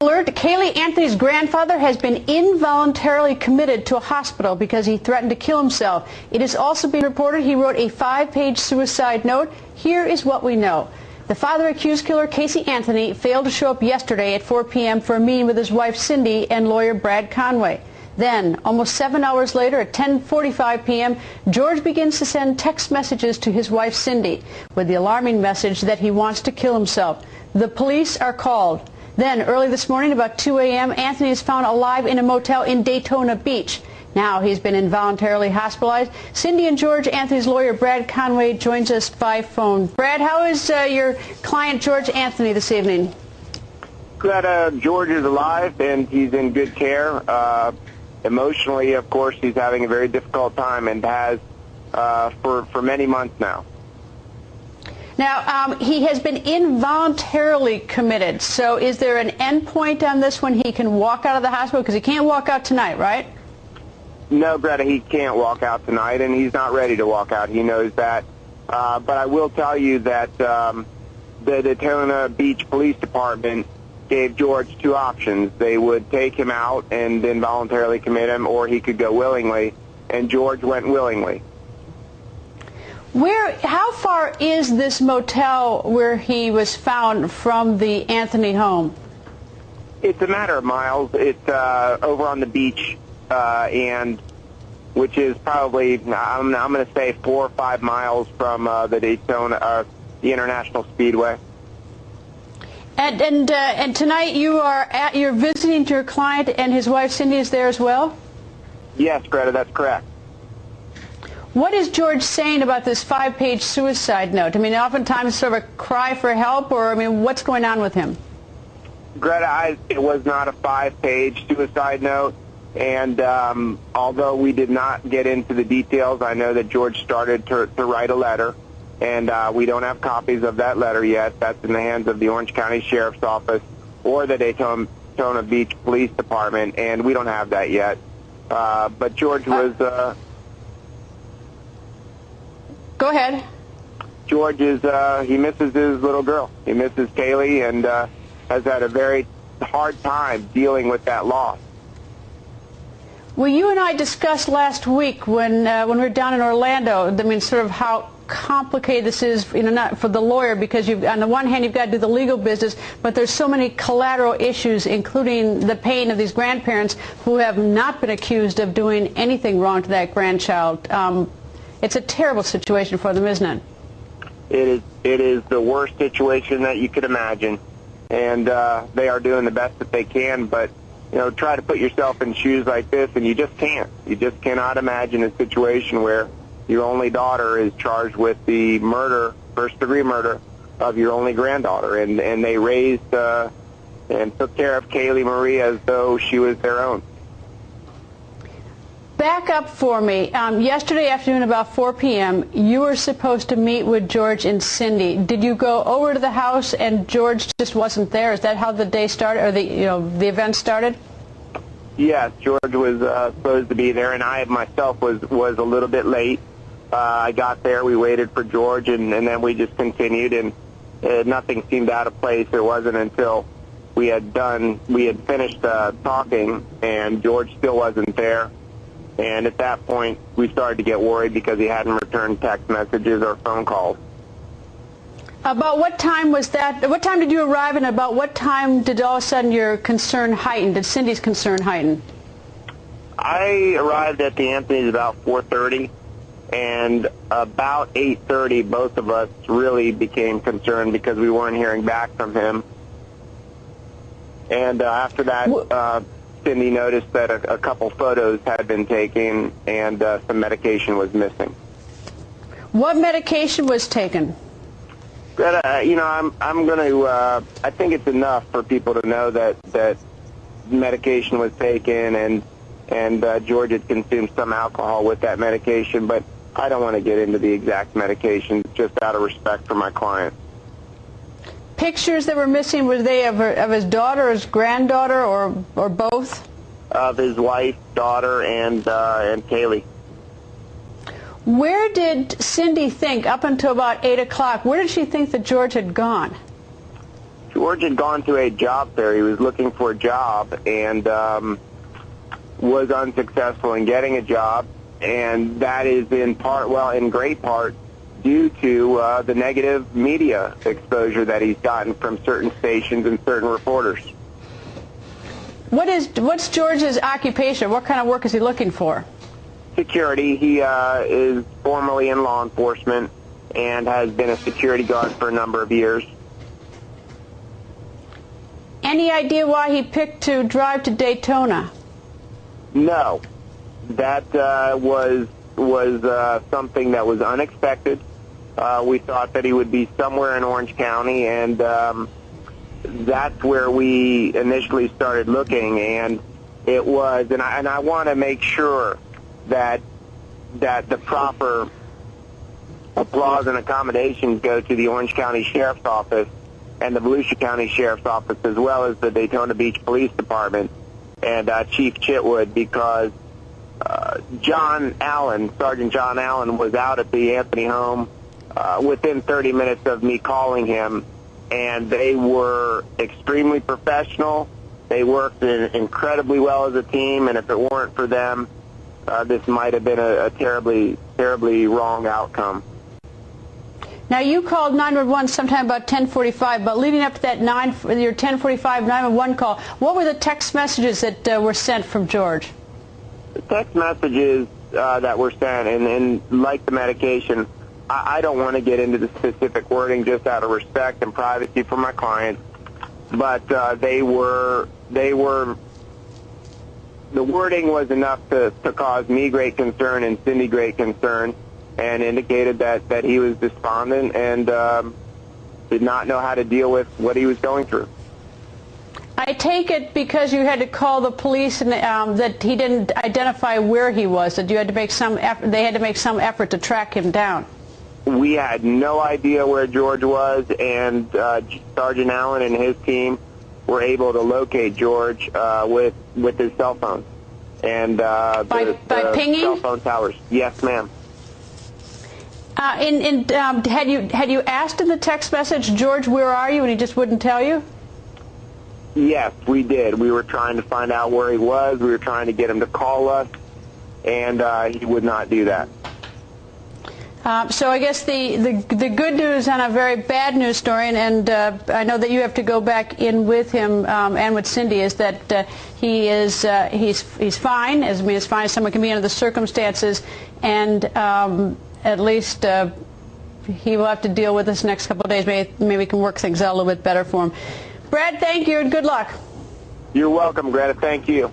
Alert, Caylee Anthony's grandfather has been involuntarily committed to a hospital because he threatened to kill himself. It has also been reported he wrote a 5-page suicide note. Here is what we know. The father-accused killer, Casey Anthony, failed to show up yesterday at 4 p.m. for a meeting with his wife, Cindy, and lawyer Brad Conway. Then, almost 7 hours later, at 10:45 p.m., George begins to send text messages to his wife, Cindy, with the alarming message that he wants to kill himself. The police are called. Then, early this morning, about 2 a.m., Anthony is found alive in a motel in Daytona Beach. Now he's been involuntarily hospitalized. Cindy and George Anthony's lawyer, Brad Conway, joins us by phone. Brad, how is your client, George Anthony, this evening? Greta, George is alive, and he's in good care. Emotionally, of course, he's having a very difficult time and has for many months now. Now, he has been involuntarily committed. So is there an end point on this when he can walk out of the hospital? Because he can't walk out tonight, right? No, Greta, he can't walk out tonight, and he's not ready to walk out. He knows that. But I will tell you that the Daytona Beach Police Department gave George two options. They would take him out and involuntarily commit him, or he could go willingly, and George went willingly. How far is this motel where he was found from the Anthony home? It's a matter of miles. It's over on the beach, and which is probably, I'm going to say 4 or 5 miles from the Daytona, the International Speedway. And tonight you're visiting your client, and his wife Cindy is there as well? Yes, Greta, that's correct. What is George saying about this 5-page suicide note? I mean, oftentimes sort of a cry for help, or, I mean, what's going on with him? Greta, it was not a 5-page suicide note, and although we did not get into the details, I know that George started to write a letter, and we don't have copies of that letter yet. That's in the hands of the Orange County Sheriff's Office or the Daytona Beach Police Department, and we don't have that yet. But George was... Go ahead. George is, he misses his little girl. He misses Caylee, and has had a very hard time dealing with that loss. Well, you and I discussed last week when we were down in Orlando, I mean, sort of how complicated this is, you know, not for the lawyer, because on the one hand you've got to do the legal business, but there's so many collateral issues, including the pain of these grandparents who have not been accused of doing anything wrong to that grandchild. It's a terrible situation for them, isn't it? It is the worst situation that you could imagine, and they are doing the best that they can, but you know, try to put yourself in shoes like this, and you just can't. You just cannot imagine a situation where your only daughter is charged with the murder, first-degree murder, of your only granddaughter, and they raised and took care of Caylee Marie as though she was their own. Back up for me. Yesterday afternoon about 4 p.m., you were supposed to meet with George and Cindy. Did you go over to the house and George just wasn't there? Is that how the day started, or the event started? Yes, George was supposed to be there, and I myself was a little bit late. I got there, we waited for George, and then we just continued, and nothing seemed out of place. It wasn't until we had finished talking, and George still wasn't there. And at that point, we started to get worried because he hadn't returned text messages or phone calls. About what time was that? What time did you arrive, and about what time did all of a sudden your concern heighten? Did Cindy's concern heighten? I arrived at the Anthony's about 4:30, and about 8:30, both of us really became concerned because we weren't hearing back from him. And after that... Cindy noticed that a couple photos had been taken, and some medication was missing. What medication was taken? Greta, you know, I'm going to. I think it's enough for people to know that medication was taken, and George had consumed some alcohol with that medication. But I don't want to get into the exact medication, just out of respect for my client. Pictures that were missing, were they of his daughter, his granddaughter, or both? Of his wife, daughter, and Caylee. Where did Cindy think, up until about 8 o'clock, where did she think that George had gone? George had gone to a job fair. He was looking for a job and was unsuccessful in getting a job, and that is in part, well, in great part, due to the negative media exposure that he's gotten from certain stations and certain reporters. What's George's occupation? What kind of work is he looking for? Security. He is formerly in law enforcement and has been a security guard for a number of years. Any idea why he picked to drive to Daytona? No. That was something that was unexpected. We thought that he would be somewhere in Orange County, and that's where we initially started looking. And it was, and I want to make sure that the proper applause and accommodations go to the Orange County Sheriff's Office and the Volusia County Sheriff's Office, as well as the Daytona Beach Police Department and Chief Chitwood, because Sergeant John Allen was out at the Anthony home within 30 minutes of me calling him, and they were extremely professional. They worked incredibly well as a team, and if it weren't for them, this might have been a terribly, terribly wrong outcome. Now, you called 911 sometime about 10:45, but leading up to that your 10:45 911 call, what were the text messages that were sent from George? The text messages that were sent, and like the medication, I don't want to get into the specific wording just out of respect and privacy for my clients, but the wording was enough to cause me great concern and Cindy great concern, and indicated that he was despondent and did not know how to deal with what he was going through. I take it because you had to call the police and that he didn't identify where he was, that you had to make some effort, they had to make some effort to track him down. We had no idea where George was, and Sergeant Allen and his team were able to locate George with his cell phone and by pinging? Cell phone towers. Yes, ma'am. Had you asked in the text message, George, where are you, and he just wouldn't tell you? Yes, we did. We were trying to find out where he was. We were trying to get him to call us, and he would not do that. So I guess the good news on a very bad news story, and I know that you have to go back in with him and with Cindy, is that he's fine, as fine as someone can be under the circumstances, and at least he will have to deal with this next couple of days. Maybe we can work things out a little bit better for him. Brad, thank you and good luck. You're welcome, Greta. Thank you.